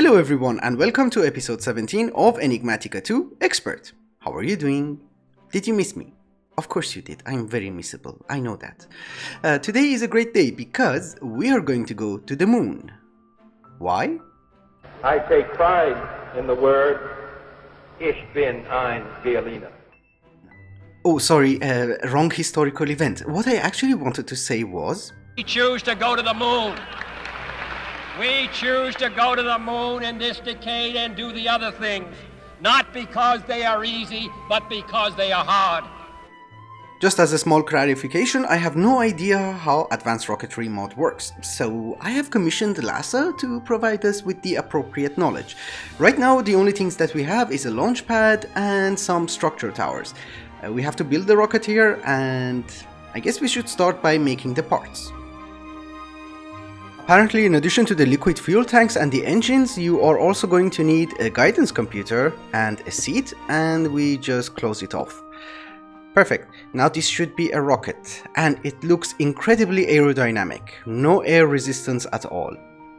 Hello everyone and welcome to episode 17 of Enigmatica 2 Expert. How are you doing? Did you miss me? Of course you did. I'm very missable. I know that. Today is a great day because we are going to go to the moon. Why? I take pride in the word Ich bin ein Berliner. Oh, sorry, wrong historical event. What I actually wanted to say was... We choose to go to the moon. We choose to go to the moon in this decade and do the other things. Not because they are easy, but because they are hard. Just as a small clarification, I have no idea how advanced rocketry mod works, so I have commissioned NASA to provide us with the appropriate knowledge. Right now, the only things that we have is a launch pad and some structure towers. We have to build the rocket here, and I guess we should start by making the parts. Apparently, in addition to the liquid fuel tanks and the engines, you are also going to need a guidance computer and a seat, and we just close it off. Perfect. Now this should be a rocket, and it looks incredibly aerodynamic, no air resistance at all.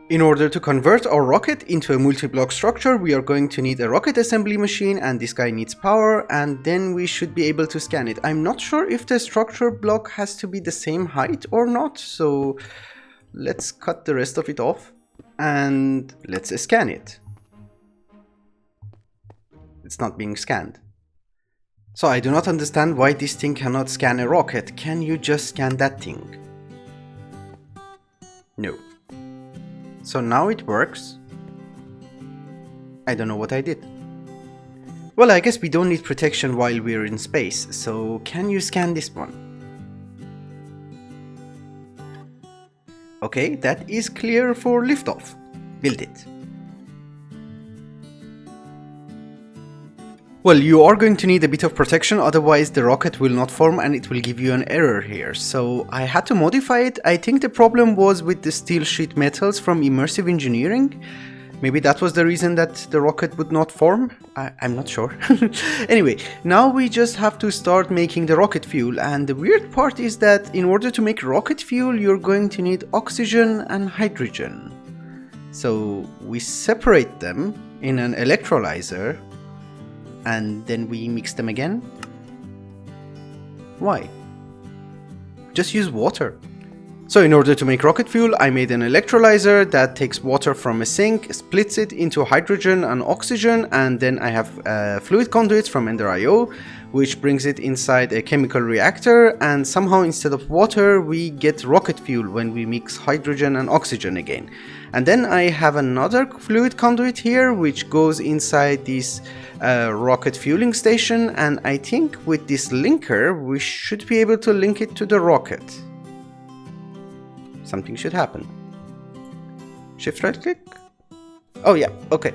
In order to convert our rocket into a multi-block structure, we are going to need a rocket assembly machine, and this guy needs power, and then we should be able to scan it. I'm not sure if the structure block has to be the same height or not, so let's cut the rest of it off and let's scan it. It's not being scanned. So I do not understand why this thing cannot scan a rocket. Can you just scan that thing? No. So now it works. I don't know what I did. Well, I guess we don't need protection while we're in space, so can you scan this one? Okay, that is clear for liftoff. Build it. Well, you are going to need a bit of protection, otherwise the rocket will not form and it will give you an error here. So I had to modify it. I think the problem was with the steel sheet metals from immersive engineering. Maybe that was the reason that the rocket would not form? I'm not sure. Anyway, now we just have to start making the rocket fuel, and the weird part is that in order to make rocket fuel, you're going to need oxygen and hydrogen. So we separate them in an electrolyzer, and then we mix them again. Why? Just use water. So in order to make rocket fuel, I made an electrolyzer that takes water from a sink, splits it into hydrogen and oxygen, and then I have fluid conduits from Ender.io, which brings it inside a chemical reactor, and somehow instead of water we get rocket fuel when we mix hydrogen and oxygen again. And then I have another fluid conduit here which goes inside this rocket fueling station, and I think with this linker we should be able to link it to the rocket. Something should happen. Shift right click. Oh yeah, okay.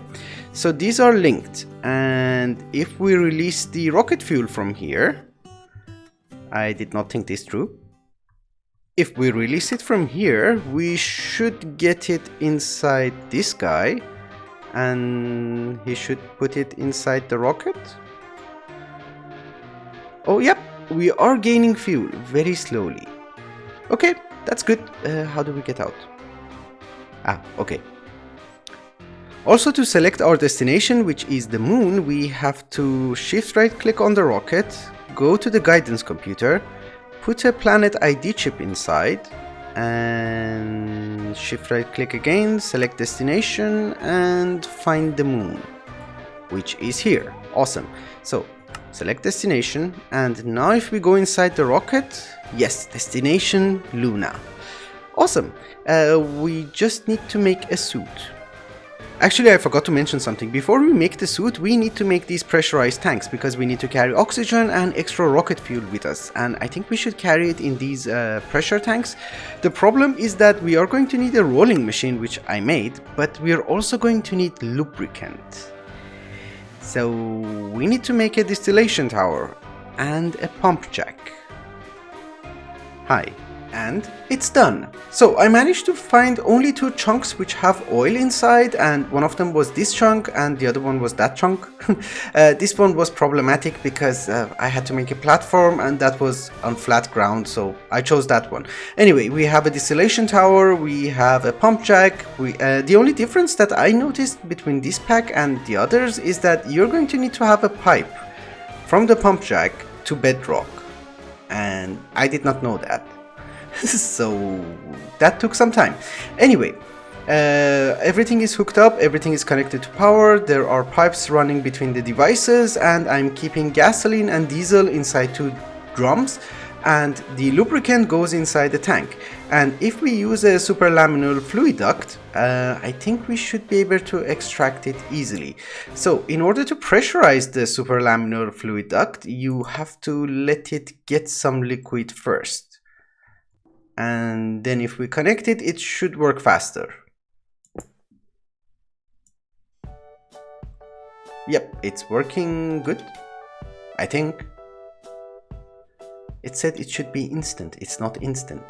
So these are linked, and if we release the rocket fuel from here, I did not think this through. If we release it from here, we should get it inside this guy, and he should put it inside the rocket. Oh yep, we are gaining fuel very slowly. Okay, that's good. How do we get out? Okay. Also, to select our destination, which is the moon, we have to shift right click on the rocket, go to the guidance computer, put a planet ID chip inside, and shift right click again, select destination, and find the moon, which is here. Awesome. So select destination, and now if we go inside the rocket, yes, destination Lunar. Awesome. We just need to make a suit. Actually, I forgot to mention something. Before we make the suit, we need to make these pressurized tanks because we need to carry oxygen and extra rocket fuel with us, and I think we should carry it in these pressure tanks. The problem is that we are going to need a rolling machine, which I made, but we are also going to need lubricant. So we need to make a distillation tower and a pump jack. Hi, And it's done. So I managed to find only 2 chunks which have oil inside, and one of them was this chunk and the other one was that chunk. This one was problematic because I had to make a platform and that was on flat ground, so I chose that one. Anyway, we have a distillation tower, we have a pump jack. The only difference that I noticed between this pack and the others is that you're going to need to have a pipe from the pump jack to bedrock, and I did not know that. So that took some time. Anyway, everything is hooked up, everything is connected to power, there are pipes running between the devices, and I'm keeping gasoline and diesel inside 2 drums, and the lubricant goes inside the tank. And if we use a superlaminar fluid duct, I think we should be able to extract it easily. So in order to pressurize the superlaminar fluid duct, you have to let it get some liquid first. And then if we connect it, it should work faster. Yep, it's working good, I think. It said it should be instant. It's not instant.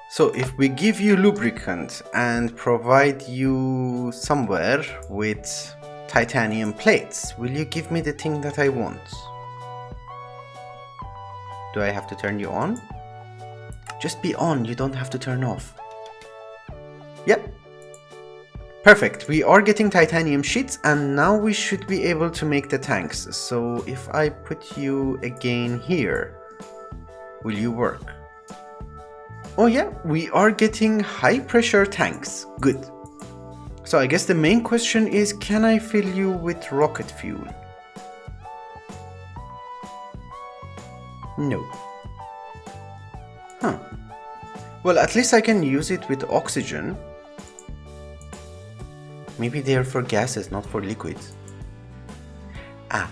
So if we give you lubricant and provide you somewhere with titanium plates, will you give me the thing that I want? Do I have to turn you on? Just be on, you don't have to turn off. Yep. Perfect, we are getting titanium sheets, and now we should be able to make the tanks. So if I put you again here, will you work? Oh yeah, we are getting high pressure tanks. Good. So I guess the main question is, can I fill you with rocket fuel? No. Huh. Well, at least I can use it with oxygen. Maybe they're for gases, not for liquids. Ah.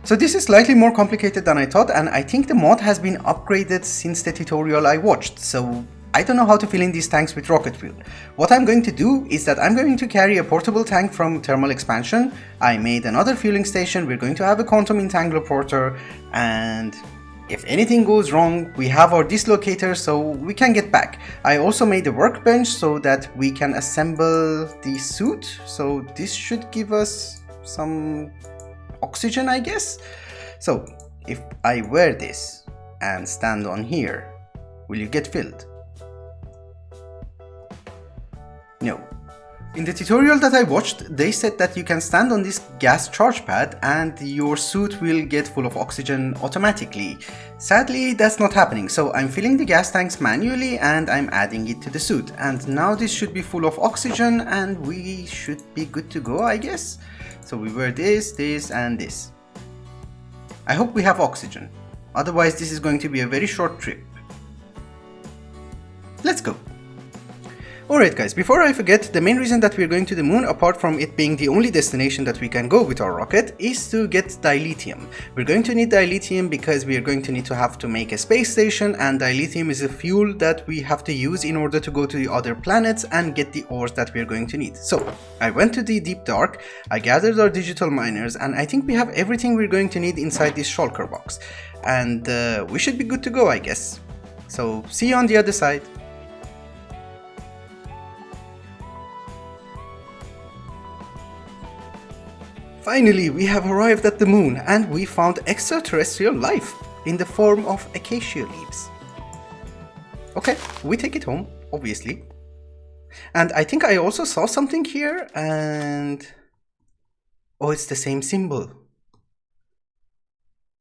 So this is slightly more complicated than I thought, and I think the mod has been upgraded since the tutorial I watched, so I don't know how to fill in these tanks with rocket fuel. What I'm going to do is that I'm going to carry a portable tank from thermal expansion. I made another fueling station, we're going to have a quantum entangler porter, and if anything goes wrong, we have our dislocator so we can get back. I also made a workbench so that we can assemble the suit, so this should give us some oxygen, I guess. So if I wear this and stand on here, will you get filled? No. In the tutorial that I watched, they said that you can stand on this gas charge pad and your suit will get full of oxygen automatically. Sadly, that's not happening, so I'm filling the gas tanks manually and I'm adding it to the suit. And now this should be full of oxygen and we should be good to go, I guess. So we wear this, this and this. I hope we have oxygen. Otherwise, this is going to be a very short trip. Let's go. Alright guys, before I forget, the main reason that we're going to the moon, apart from it being the only destination that we can go with our rocket, is to get dilithium. We're going to need dilithium because we are going to need to have to make a space station, and dilithium is a fuel that we have to use in order to go to the other planets and get the ores that we're going to need. So, I went to the deep dark, I gathered our digital miners, and I think we have everything we're going to need inside this shulker box. And we should be good to go, I guess. So, see you on the other side. Finally, we have arrived at the moon and we found extraterrestrial life in the form of acacia leaves. Okay, we take it home, obviously. And I think I also saw something here and... oh, it's the same symbol.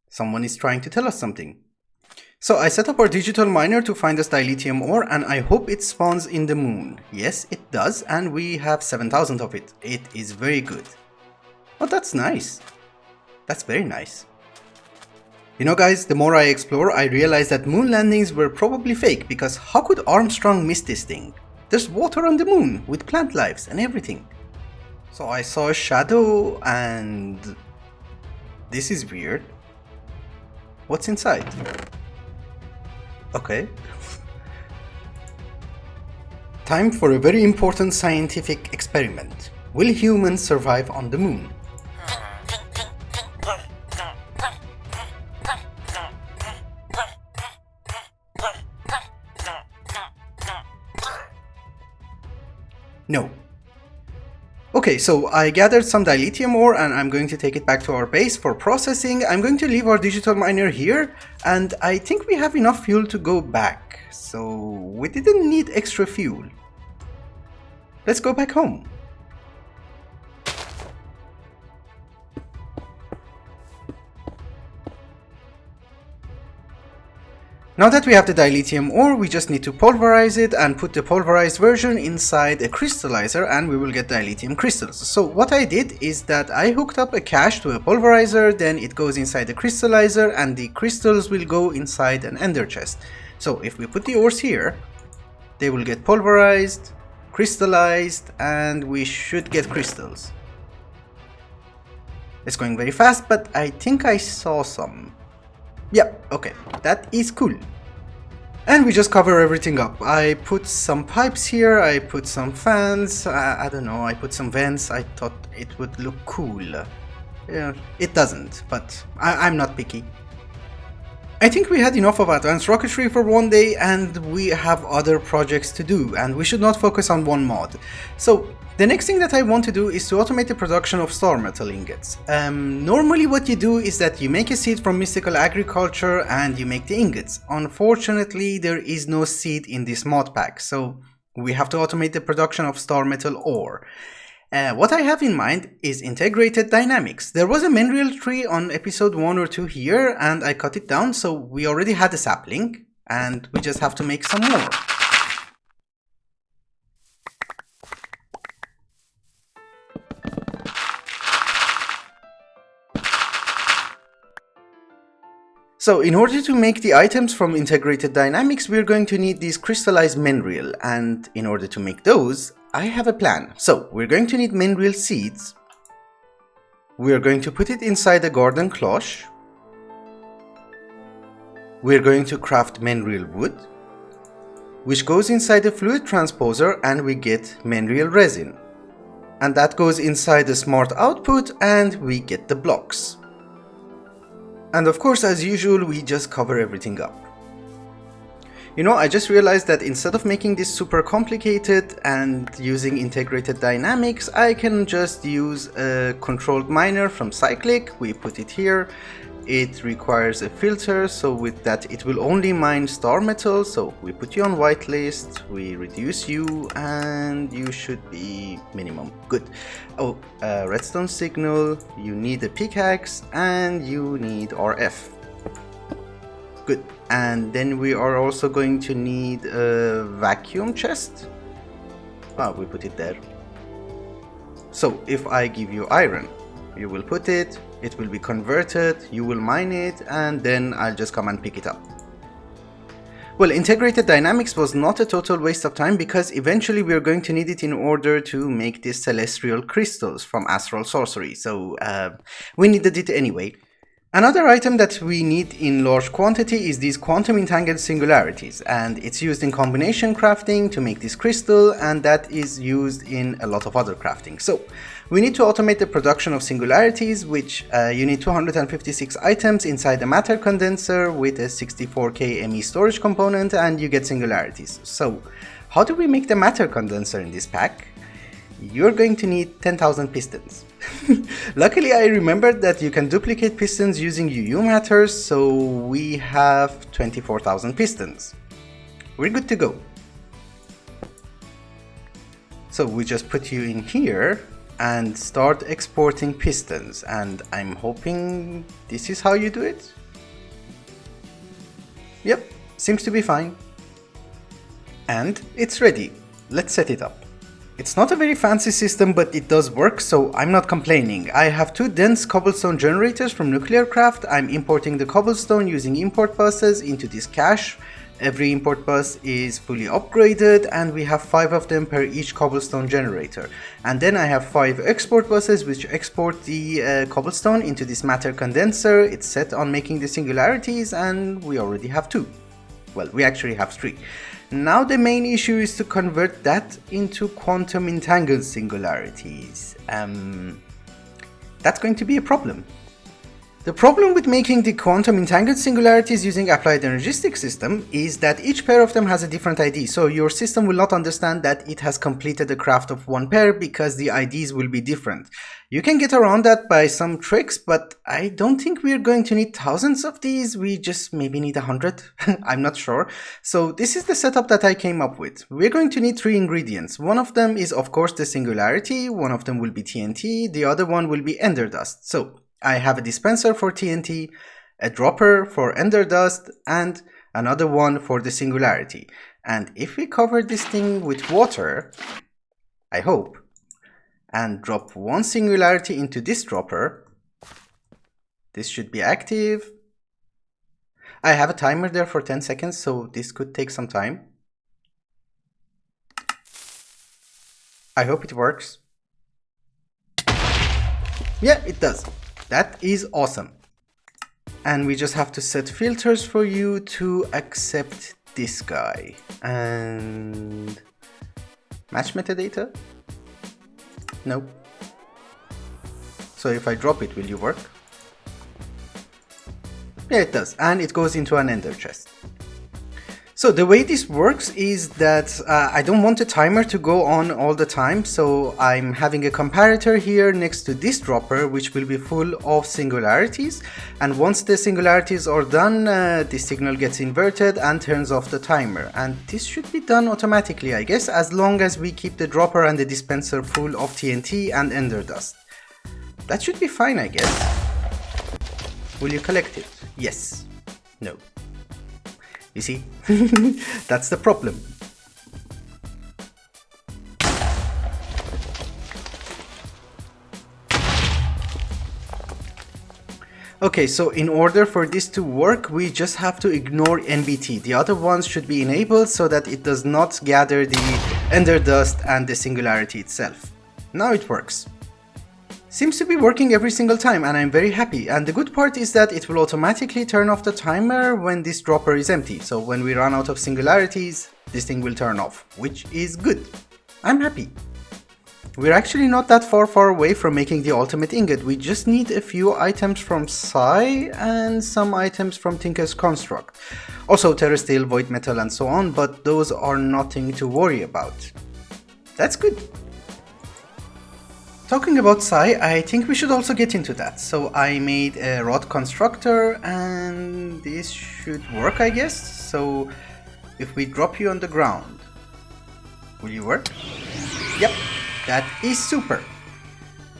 Someone is trying to tell us something. So I set up our digital miner to find us dilithium ore and I hope it spawns in the moon. Yes, it does, and we have 7,000 of it. It is very good. Oh, that's nice. That's very nice. You know guys, the more I explore, I realize that moon landings were probably fake, because how could Armstrong miss this thing? There's water on the moon, with plant lives and everything. So I saw a shadow and... this is weird. What's inside? Okay. Time for a very important scientific experiment. Will humans survive on the moon? No. Okay, so I gathered some dilithium ore and I'm going to take it back to our base for processing. I'm going to leave our digital miner here, and I think we have enough fuel to go back. So we didn't need extra fuel. Let's go back home. Now that we have the dilithium ore, we just need to pulverize it and put the pulverized version inside a crystallizer, and we will get dilithium crystals. So what I did is that I hooked up a cache to a pulverizer, then it goes inside the crystallizer and the crystals will go inside an ender chest. So if we put the ores here, they will get pulverized, crystallized, and we should get crystals. It's going very fast, but I think I saw some. Yeah, okay, that is cool. And we just cover everything up. I put some pipes here, I put some fans, I don't know, I put some vents. I thought it would look cool. Yeah, it doesn't, but I'm not picky. I think we had enough of advanced rocketry for one day, and we have other projects to do, and we should not focus on one mod. So the next thing that I want to do is to automate the production of star metal ingots. Normally what you do is that you make a seed from mystical agriculture and you make the ingots. Unfortunately, there is no seed in this mod pack, so we have to automate the production of star metal ore. What I have in mind is integrated dynamics. There was a mineral tree on episode 1 or 2 here, and I cut it down, so we already had a sapling, and we just have to make some more. So in order to make the items from integrated dynamics, we're going to need these crystallized mineral, and in order to make those, I have a plan. So we're going to need mineral seeds. We're going to put it inside a garden cloche. We're going to craft mineral wood, which goes inside a fluid transposer, and we get mineral resin. And that goes inside a smart output, and we get the blocks. And of course, as usual, we just cover everything up. You know, I just realized that instead of making this super complicated and using integrated dynamics, I can just use a controlled miner from Cyclic. We put it here. It requires a filter, so with that it will only mine star metal. So we put you on whitelist, we reduce you, and you should be minimum. Good. Oh, redstone signal, you need a pickaxe, and you need RF. Good. And then we are also going to need a vacuum chest. Ah, we put it there. So if I give you iron, you will put it, it will be converted, you will mine it, and then I'll just come and pick it up. Well, integrated dynamics was not a total waste of time, because eventually we are going to need it in order to make these celestial crystals from astral sorcery, so we needed it anyway. Another item that we need in large quantity is these quantum entangled singularities, and it's used in combination crafting to make this crystal, and that is used in a lot of other crafting. So we need to automate the production of singularities, which you need 256 items inside a matter condenser with a 64K ME storage component, and you get singularities. So how do we make the matter condenser in this pack? You're going to need 10,000 pistons. Luckily, I remembered that you can duplicate pistons using UU matters, so we have 24,000 pistons. We're good to go. So we just put you in here and start exporting pistons, and I'm hoping this is how you do it. Yep, seems to be fine. And it's ready. Let's set it up. It's not a very fancy system, but it does work, so I'm not complaining. I have 2 dense cobblestone generators from Nuclear Craft. I'm importing the cobblestone using import buses into this cache. Every import bus is fully upgraded, and we have 5 of them per each cobblestone generator. And then I have 5 export buses which export the cobblestone into this matter condenser. It's set on making the singularities, and we already have 2. Well, we actually have 3. Now the main issue is to convert that into quantum entangled singularities. That's going to be a problem. The problem with making the quantum entangled singularities using applied energistic system is that each pair of them has a different ID, so your system will not understand that it has completed the craft of one pair because the IDs will be different. You can get around that by some tricks, but I don't think we're going to need thousands of these. We just maybe need 100. I'm not sure. So this is the setup that I came up with. We're going to need 3 ingredients. One of them is of course the singularity, one of them will be TNT, the other one will be ender dust. So I have a dispenser for TNT, a dropper for ender dust, and another one for the singularity. And if we cover this thing with water, I hope, and drop one singularity into this dropper, this should be active. I have a timer there for 10 seconds, so this could take some time. I hope it works. Yeah, it does. That is awesome. And we just have to set filters for you to accept this guy. And match metadata? Nope. So if I drop it, will you work? Yeah, it does. And it goes into an ender chest. So the way this works is that I don't want the timer to go on all the time, so I'm having a comparator here next to this dropper which will be full of singularities, and once the singularities are done, the signal gets inverted and turns off the timer, and this should be done automatically, I guess, as long as we keep the dropper and the dispenser full of TNT and ender dust. That should be fine, I guess. Will you collect it? Yes. No. You see, that's the problem. Okay, so in order for this to work, we just have to ignore NBT. The other ones should be enabled so that it does not gather the ender dust and the singularity itself. Now it works. Seems to be working every single time, and I'm very happy. And the good part is that it will automatically turn off the timer when this dropper is empty. So when we run out of singularities, this thing will turn off, which is good. I'm happy. We're actually not that far away from making the ultimate ingot. We just need a few items from Psi and some items from Tinker's Construct. Also Terrasteel, Void Metal and so on, but those are nothing to worry about. That's good. Talking about Psi, I think we should also get into that. So I made a rod constructor and this should work, I guess. So if we drop you on the ground, will you work? Yep, that is super.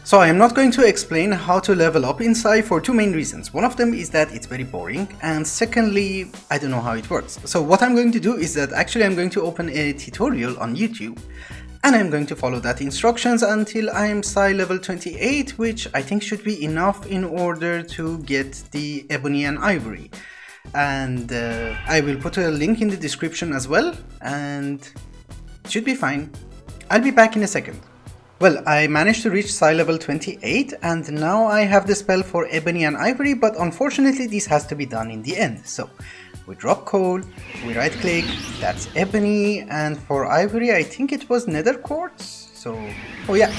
So I am not going to explain how to level up in Psi for 2 main reasons. One of them is that it's very boring, and secondly, I don't know how it works. So what I'm going to do is that actually I'm going to open a tutorial on YouTube, and I'm going to follow that instructions until I'm Psi level 28, which I think should be enough in order to get the ebony and ivory. And I will put a link in the description as well, and it should be fine. I'll be back in a second. Well, I managed to reach Psi level 28, and now I have the spell for ebony and ivory, but unfortunately this has to be done in the end. So we drop coal, we right click, that's ebony, and for ivory I think it was nether quartz. So, oh yeah,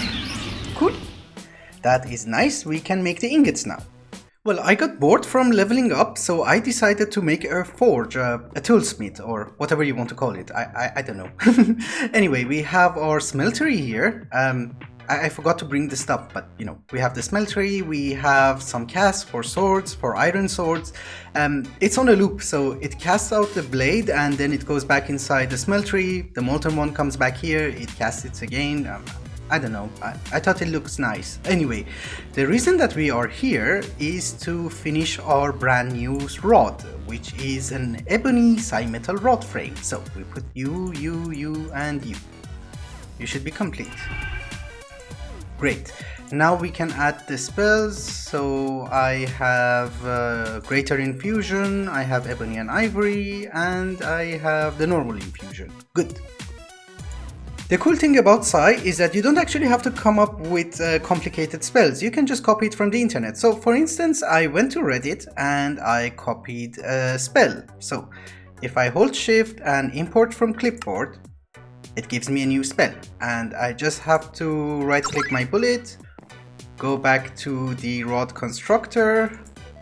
cool. That is nice, we can make the ingots now. Well, I got bored from leveling up, so I decided to make a forge, a toolsmith, or whatever you want to call it. I don't know. Anyway, we have our smeltery here. I forgot to bring the stuff, but you know, we have the smeltery, we have some casts for swords, for iron swords. It's on a loop, so it casts out the blade and then it goes back inside the smeltery. The molten one comes back here, it casts it again. I don't know, I thought it looks nice. Anyway, the reason that we are here is to finish our brand new rod, which is an ebony Psi-metal rod frame. So we put you, and you. You should be complete. Great. Now we can add the spells. So I have Greater Infusion, I have Ebony and Ivory, and I have the normal infusion. Good. The cool thing about Psi is that you don't actually have to come up with complicated spells, you can just copy it from the internet. So for instance, I went to Reddit and I copied a spell. So if I hold shift and import from clipboard, it gives me a new spell. And I just have to right click my bullet, go back to the rod constructor,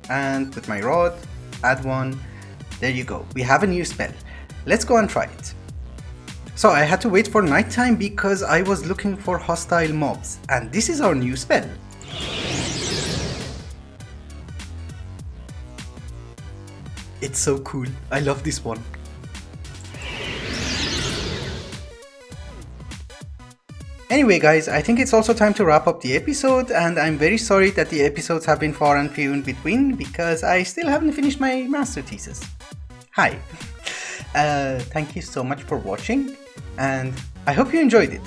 and put my rod, add one. There you go, we have a new spell. Let's go and try it. So I had to wait for nighttime because I was looking for hostile mobs, and this is our new spell. It's so cool, I love this one. Anyway guys, I think it's also time to wrap up the episode, and I'm very sorry that the episodes have been far and few in between because I still haven't finished my master thesis. Hi. Thank you so much for watching, and I hope you enjoyed it.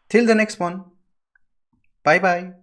Till the next one. Bye bye.